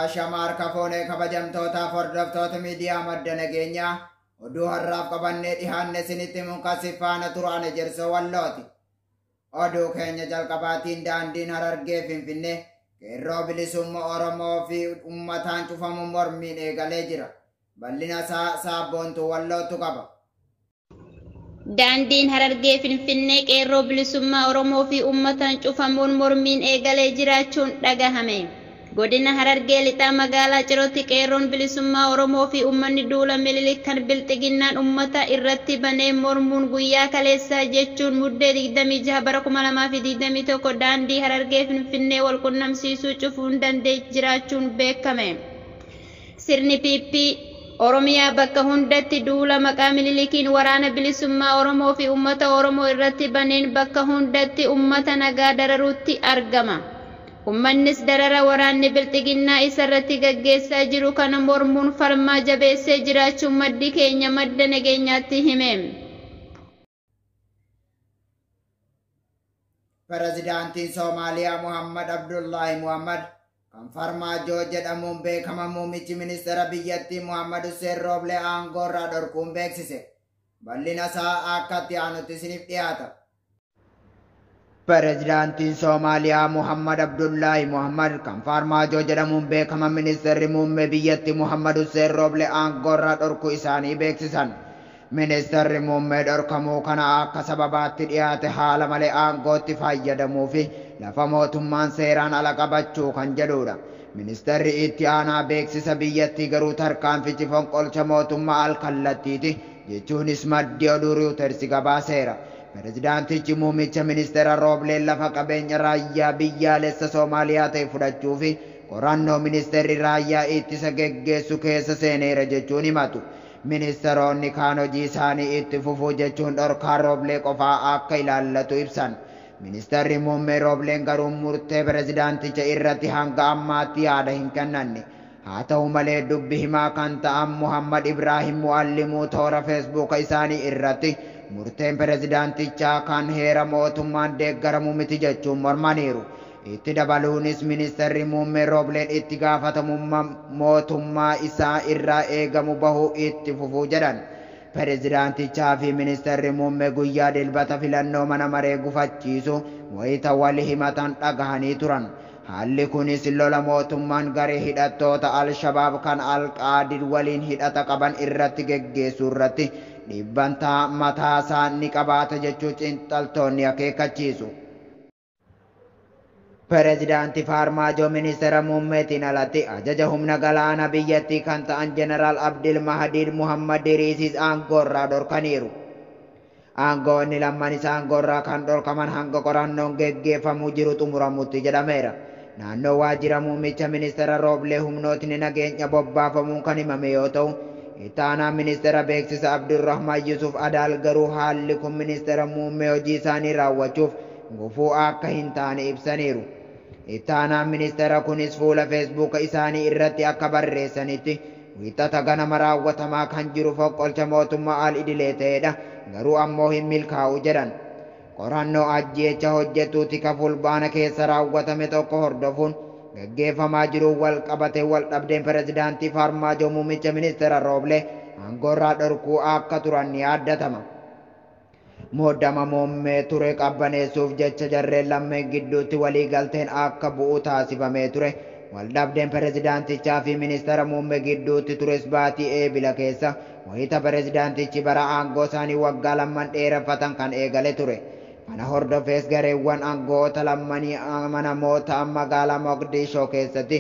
Ashamaar kafoonee kabajamtoota hordoftoota miidiyaa madda nageenyaa oduu har'aaf qabannee dhihaanne isinitti munkasi faana turaan ejersoo wallooti. Oduu keenya jalqabaatiin daandiin Harargee Finfinnee qeerroo bilisummaa Oromoo fi uummataan cufamu mormiin eegalee jira. Bal'ina saabboontuu wallootu qaba. Daandiin Harargee Finfinnee qeerroo bilisummaa Oromoo fi uummataan cufamuun mormiin eegalee jiraachuun dhagahame. Godina Harargee lixaa magaalaa Cirootti qeerroon bilisummaa Oromoo fi uummanni duula mililik kan bilxiginnaan uummata irratti banee mormuun guyyaa kaleessaa jechuun muddee 26 bara 2021 daandii Harargee Finfinnee wal qunnamsiisuu cufuun danda'ee jiraachuun beekame. Sirni PP Oromiyaa bakka hundatti duula maqaa mililikiin waraana bilisummaa Oromoo fi uummata Oromoo irratti baneen bakka hundatti uummata nagaa dararuutti argama. Uummannis darara waraanni bilxiginnaa isarratti gaggeessaa jiru kana mormuun falmaa jabeessee jiraachuun maddi keenya madda nageenyaatti hime. Pirezidaantiin Soomaaliyaa Muhammad Abdullahi Muhammad kan Farmaajoo jedhamuun beekama muummichi ministeera biyyattii Muhammad Hussein Rooblee aangoo irraa dhorkuun beeksise. Bal'ina isaa akkatti aanutti isiniif dhiyaata. Pirezidaantiin Soomaaliyaa Muhammad Abdullahi Muhammad kan Farmaajoo jedhamuun beekama ministeerri muummee biyyattii Muhammad Hussein Rooblee aangoo irraa dhorkuu isaanii beeksisan. Ministeerri muummee dhorkamuu kana akka sababaatti dhiyaate haala malee aangootti fayyadamuu fi lafa mootummaan seeraan ala qabachuu kan jedhudha. Ministeerri itti aanaa beeksisa biyyattii garuu tarkaanfichi fonqolcha mootummaa al-kallattiiti jechuunis maddi oduu Reuters gabaaseera. Pirezidaantichi muummicha ministeera Roobleen lafa qabeenya raayyaa biyyaalessa Soomaaliyaa ta'e fudhachuu fi qorannoo ministeerri raayyaa ittisa geggeessu keessa seeneera jechuun himatu. Ministeeronni kaan hojii isaanii itti fufuu jechuun dhorkaa Rooblee qofaa akka ilaallatu ibsan. Ministeerri muummee Roobleen garuu murtee pirezidaanticha irratti hanga ammaatti yaada hin kennanne. Haa ta'u malee dubbi himaa kan ta'an Muhammad Ibrahim Muallimuu toora feesbuuka isaanii irratti murteen pirezidaantichaa kan heera mootummaan deeggaramu miti jechuun mormaniiru. Itti dabaluunis ministeerri muummee Roobleen itti gaafatamummaa mootummaa isaa irraa eegamu bahuu itti fufuu jedhan. Pirezidaantichaa fi ministeerri muummee guyyaa dilbata filannoo mana maree gufachiisu wayita wal himatan dhagahanii turan. Haalli kunis lola mootummaan garee hidhattoota Al-Shabaab kan Al-Qaadid waliin hidhata qaban irratti geggeessuu irratti dhibbantaa mataasaa ni qabaata jechuun xiinxaltoonni akeekkachiisu. Pirezidaantii Farmaajoo ministeera muummeetiin alatti ajaja humna galaana biyyattii kan ta'an Jeneraal Abdil Mahdiid Muhammad Diriisis aangoo irraa dhorkaniiru. Aangoonni lamman isaa aangoo irraa kan dhorkaman hanga qorannoon geggeeffamuu jiru xumuramutti jedhameera. Naannoo waajjira muummicha ministeera Rooblee humnootni nageenya bobbaafamuun kan himame yoo ta'u, itti aanaa ministeera beeksisa Abdurrahman Yusuf Adaal garuu haalli kun ministeera muummee hojii isaanii raawwachuuf gufuu akka hin taane ibsaniiru. Itti aanaan ministeera kunis fuula feesbuuka isaanii irratti akka barreessanitti wixata ganama raawwatamaa kan jiru fonqolcha mootummaa al-idilee ta'edha. Garuu ammoo hin milkaa'u jedhan. Qorannoo ajjeecha hojjetuuti ka fulbaana keessa raawwatame tokko hordofuun gaggeeffamaa jiru wal qabate wal dhabdeen pirezidaantii Farmaajoo muummicha ministeera Rooblee aangoo irraa dhorkuu akka turan ni yaaddatama. Muddama muummee ture qabbaneessuuf jecha jarreen lammeen gidduutti walii galteen akka bu'u taasifamee ture. Waldhabdeen pirezidaantichaa fi ministeera muummee gidduutti tures baatii eebila keessa wayita pirezidaantichi bara aangoo isaanii waggaa lamman dheereffatan kan eegale ture. Kana hordofees gareewwan aangoota lammanii amanamoota magaalaa Moqdishoo keessatti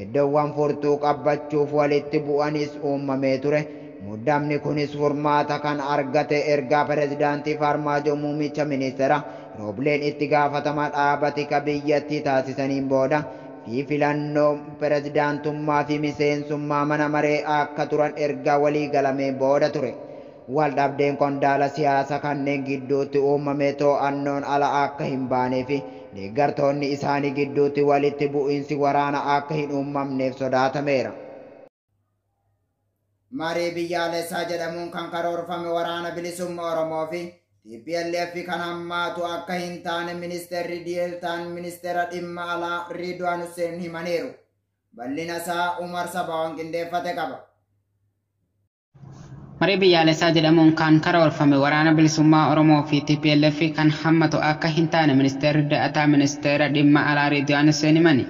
iddoowwan furtuu qabbachuuf walitti bu'anis uumamee ture. Muddamni kunis furmaata kan argate ergaa pirezidaantii Farmaajoo muummicha ministeera Roobleen itti gaafatamaa dhaabbata biyyattii taasisaniin booda fi filannoo pirezidaantummaa fi miseensummaa mana maree akka turan ergaa walii galamee booda ture. Waldhabdeen qondaala siyaasa kanneen gidduutti uumamee to'annoon ala akka hin baanee fi deeggartoonni isaanii gidduutti walitti bu'iinsi waraana akka hin uumamneef sodaatameera. Marii biyyaalessaa jedhamuun kan karoorfame waraana bilisummaa Oromoo fi TPLF kan hammaatu akka hin taane ministeerri Diyeeltaan ministeera dhimma alaa Ridwaan Hussein himaniiru. bal'ina isaa Umar Sabawaan qindeeffate qaba. Marii biyyaalessaa jedhamuun kan karoorfame waraana bilisummaa Oromoo fi TPLF kan hammatu akka hin taane ministeerri da'ataa ministeera dhimma alaa Ridwaan Hussein himani.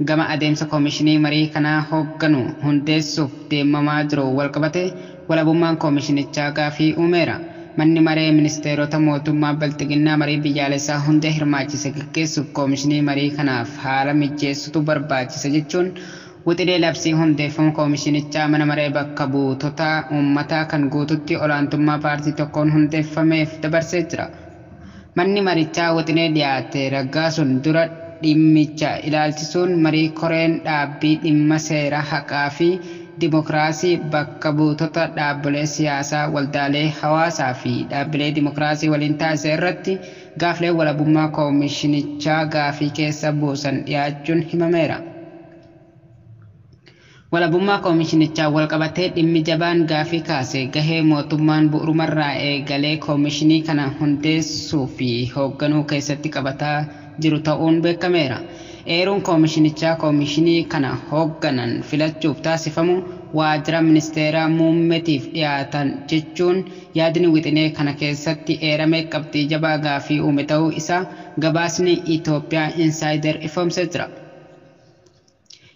Gama adeemsa koomishinii marii kanaa hoogganu hundeessuuf deemamaa jiru walqabate walabummaan koomishinichaa gaafii uumeera. Manni maree ministeerota mootummaa Bilxiginnaa marii biyyaalessaa hunda hirmaachise gaggeessuuf koomishinii marii kanaaf haala mijeessutu barbaachisa jechuun wixinee labsii hundeeffama koomishinichaa mana maree bakka buutota uummataa kan guututti olaantummaa paartii tokkoon hundeeffameef dabarsee jira. Manni marichaa wixinee dhiyaate raggaasuun dura dhimmicha ilaalchisuun marii koreen dhaabbii dhimma seera haqaa fi dimokiraasii bakka buutota dhaabbilee siyaasaa waldaalee hawaasaa fi dhaabbilee dimokiraasii waliin taasise irratti gaaflee walabummaa koomishinichaa gaafii keessa buusan dhiyaachuun himameera. Walabummaa koomishinichaa walqabatee dhimmi jabaan gaafii kaase gahee mootummaan bu'uurumarraa eegalee koomishinii kana hundeessuu fi hoogganuu keessatti qabataa jiru ta'uun beekameera. Eeruun koomishinichaa koomishinii kana hoogganan filachuuf taasifamu waajjira ministeera muummeetiif dhiyaatan jechuun yaadni wixinee kana keessatti eerame qabxii jabaa gaafii uume ta'uu isaa gabaasni Itoophiyaa Insider ifoomsee jira.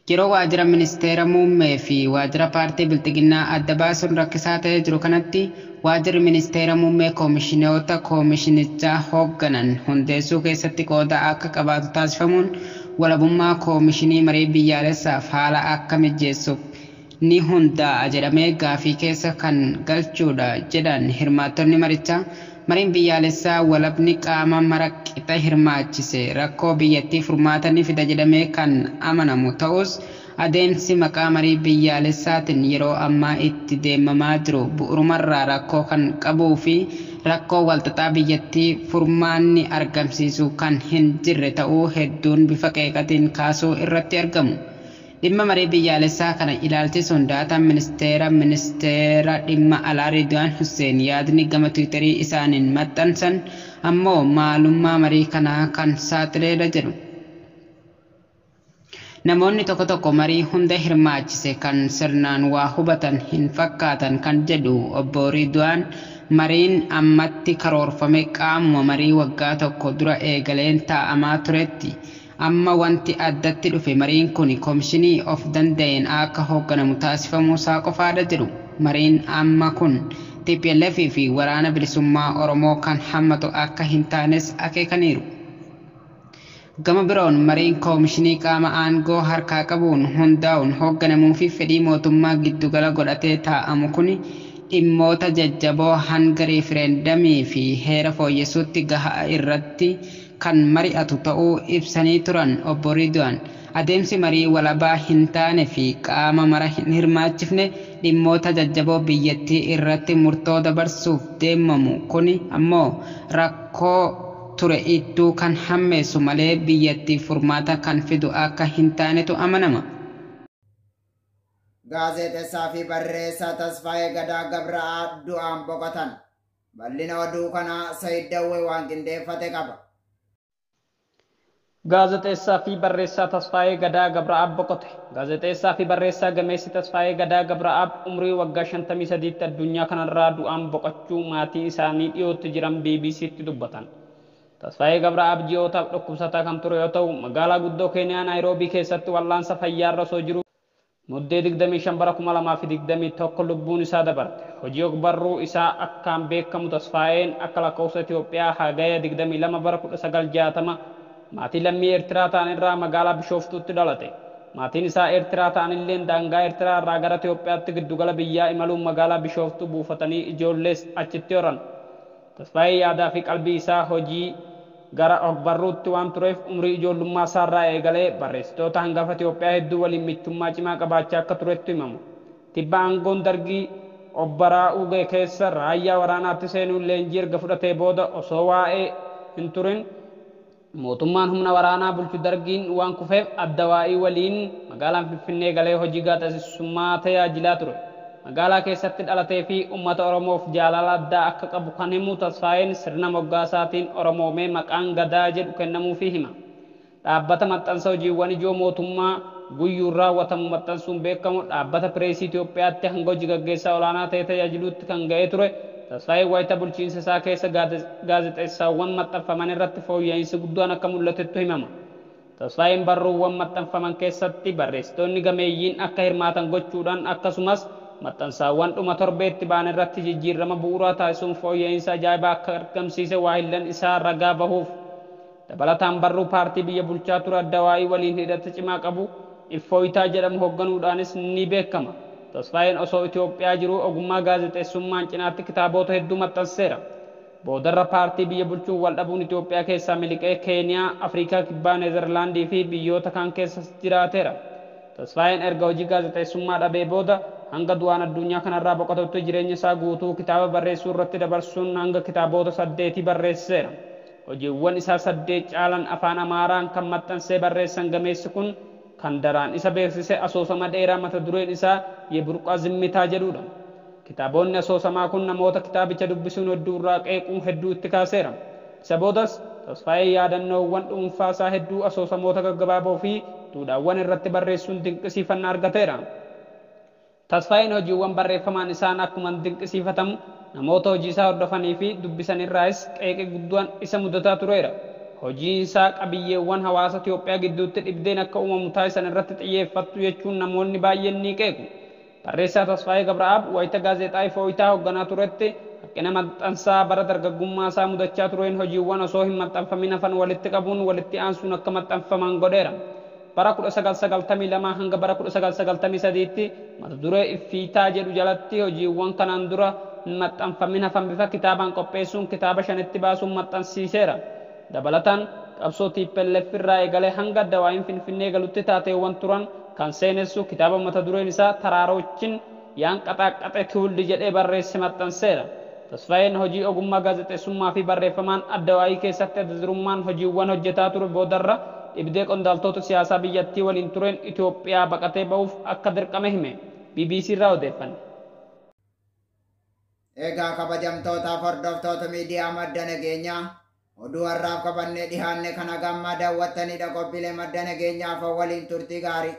Yeroo waajjira ministeera muummee fi waajjira paartii Bilxiginnaa adda baasuun rakkisaa ta'ee jiru kanatti waajjirri ministeera muummee koomishinoota koomishinichaa hoogganan hundeessuu keessatti qooda akka qabaatu taasifamuun walabummaa koomishinii marii biyyaalessaaf haala akka mijeessuuf ni hundaa'a jedhamee gaafii keessa kan galchuudha jedhan hirmaattonni marichaa. Mariin biyyaalessaa walabni qaama mara qixa hirmaachise rakkoo biyyattii furmaata ni fida jedhamee kan amanamu ta'us adeemsi maqaa marii biyyaalessaatiin yeroo ammaa itti deemamaa jiru bu'uurumarraa rakkoo kan qabuu fi rakkoo walxaxaa biyyattii furmaanni argamsiisu kan hin jirre ta'uu hedduun bifa qeeqatiin kaasuu irratti argamu. Dhimma marii biyyaalessaa kana ilaalchisuun daataan ministeera dhimma alaa Ridwaan Hussein yaadni gama Tiwiitarii isaaniin maxxansan ammoo maalummaa marii kanaa kan saaxileedha jedhu. Namoonni tokko tokko marii hunda hirmaachise kan sirnaan waa hubatan hin fakkaatan kan jedhu obbo Ridwaan mariin ammatti karoorfame qaamuma marii waggaa tokko dura eegaleen taa'amaa turetti. Amma wanti addatti dhufe mariin kun koomishinii of danda'een akka hoogganamu taasifamuu isaa qofaadha jedhu. Mariin amma kun TPLF fi waraana bilisummaa Oromoo kan hammatu akka hin taanes akeekaniiru. Gama biroon mariin koomishinii qaama aangoo harkaa qabuun hundaa'uun hoogganamuu fi fedhii mootummaa giddugala godhatee taa'amu kun dhimmoota jajjaboo hanga riifireendamii fi heera fooyyessuutti gahaa irratti kan mari'atu ta'uu ibsanii turan obbo Ridwaan adeemsi marii walabaa hin taane fi qaama mara hin hirmaachifne dhimmoota jajjaboo biyyattii irratti murtoo dabarsuuf deemamu kuni ammoo rakkoo ture iddoo kan hammeessu malee biyyattii furmaata kan fidu akka hin taanetu amanama. Gaazexeessaa fi barreessaa Tasfaayee Gadaa Gabra'aa du'aan boqotan. Bal'ina oduu kanaa Sayid Dawwee waan qindeeffate qaba. Gaazexeessaa fi barreessaa Tasfaayee Gadaa Gabra'aab boqote. Gaazexeessaa fi barreessaa gameessi Tasfaayee Gadaa Gabra'aab umrii waggaa 53 addunyaa kanarraa du'aan boqochuu maatii isaanii dhiyootti jiran BBC'tti dubbatan. Tasfaayee Gabra'aab ji'ootaaf dhukkubsataa kan ture yoo ta'u magaalaa guddoo Keeniyaa Naayiroobii keessatti wallaansa fayyaarra osoo jiru muddee 25 bara 2021 lubbuun isaa dabarte. Hojii ogbarruu isaa akkaan beekamu Tasfaayeen akka lakkoofsa Itoophiyaa hagaya 22 bara 1960 maatii lammii Eertiraa ta'an irraa magaalaa Bishooftuutti dhalate. Maatiin isaa Eertiraa ta'an illee daangaa Eertiraa irraa gara Itoophiyaatti giddugala biyyaa imaluun magaalaa Bishooftuu buufatanii ijoollees achitti horan. Tasfaayee yaadaa fi qalbii isaa hojii gara ogbarruutti waan tureef umrii ijoollummaa isaarraa eegalee barreessitoota hangafa Itoophiyaa hedduu waliin michummaa cimaa qabaachaa akka turetti himamu. Tibba aangoon dargii obbaraa Ugee keessa raayyaa waraanaatti seenuun leenjii erga fudhatee booda osoo waa'ee hin turin mootummaan humna waraanaa bulchu dargiin waan kufeef adda waa'ii waliin magaalaan Finfinnee galee hojii gaazexeessummaa tajaajilaa ture. Magaalaa keessatti dhalatee fi uummata Oromoof jaalala addaa akka qabu kan himu Tasfaayeen sirna moggaasaatiin Oromoomee maqaan Gadaa jedhu kennamuufii hima. Dhaabbata maxxansa hojiiwwan ijoo mootummaa guyyuun raawwatamu maxxansuun beekamu dhaabbata pireesii Itoophiyaatti hanga hojii gaggeessaa olaanaa ta'ee tajaajiluutti kan ga'ee ture. Tasfaayeen wayita bulchiinsa isaa keessa gaazexeessaawwan maxxanfaman irratti fooyya'insi guddaan akka mul'atetu himama. Tasfaayeen barruuwwan maxxanfaman keessatti barreessitoonni gameeyyiin akka hirmaatan gochuudhaan akkasumas maxxansaawwan dhuma torbeetti ba'an irratti jijjiirama bu'uuraa taasisuun fooyya'insa ajaa'ibaa akka argamsiise waahillan isaa ragaa bahuuf. Dabalataan barruu paartii biyya bulchaa ture Addawaayii waliin hidhata cimaa qabu Iffooyitaa jedhamu hoogganuudhaanis ni beekama. Tasfaayeen osoo Itoophiyaa jiruu ogummaa gaazexeessummaan cinaatti kitaabota hedduu maxxanseera. Boodarra paartii biyya bulchuun wal dhabuun Itoophiyaa keessaa miliqee Keeniyaa, Afrikaa Kibbaa, Neezerlaandii fi biyyoota kaan keessa jiraateera. Tasfaayeen erga hojii gaazexeessummaa dhabee booda hanga du'aan addunyaa kanarraa boqotutti jireenya isaa guutuu kitaaba barreessuu irratti dabarsuun hanga kitaabota 8 barreesseera. Hojiiwwan isaa 8 caalan afaan Amaaraan kan maxxansee barreessan gameessi kun kan daraan isa beeksise asoosama dheeraa mata dureen isaa Yeburqaa Zimmitaa jedhudha. Kitaabonni asoosamaa kun namoota kitaabicha dubbisuun hedduu irraa qeequun hedduu itti kaaseera. Isa boodas Tasfaayeen yaadannoowwan dhuunfaa isaa hedduu asoosamoota gaggabaaboo fi duudhaawwan irratti barreessuun dinqisiifannaa argateera. Tasfaayeen hojiiwwan barreeffamaan isaan akkuma dinqisiifatamu namoota hojii isaa hordofanii fi dubbisan irraas qeeqee guddaan isa mudataa tureera. Hojii isaa qabiyyeewwan hawaasa Itoophiyaa gidduutti dhibdeen akka uumamu taasisan irratti xiyyeeffatu jechuun namoonni baay'een ni qeequ. Barreessaa Tasfaayee Gabraab wayita gaazexaa Iffooyitaa hoogganaa turetti haqqina maxxansaa bara dargaggummaa isaa mudachaa tureen hojiiwwan osoo hin maxxanfamin hafan walitti qabuun walitti aansuun akka maxxanfaman godheera. Bara 1992 hanga bara 1993tti mata duree Iffiitaa jedhu jalatti hojiiwwan kanaan dura hin maxxanfamin hafan bifa kitaabaan qopheessuun kitaaba 5 baasuun maxxansiiseera. Dabalataan qabsoo TPLF irraa eegalee hanga Addawaayiin Finfinnee galutti taateewwan turan kan seenessu kitaaba mata dureen isaa Taraarochin yaan qaxaaqaxe tuulli jedhee barreesse maxxanseera. Tasfaayeen hojii ogummaa gaazexeessummaa fi barreeffamaan Addawaayii keessatti adda hojiiwwan hojjetaa ture boodarra dhibdee qondaaltota siyaasaa biyyattii waliin tureen Itoophiyaa baqatee ba'uuf akka dirqame hime. BBC irraa odeeffanne. Egaa kabajamtootaaf hordoftoota miidiyaa madda nageenyaa oduu har'aaf qabannee dhihaanne kana gammaa daawwattanidha. Qophiilee madda nageenyaaf waliin turtii gaarii.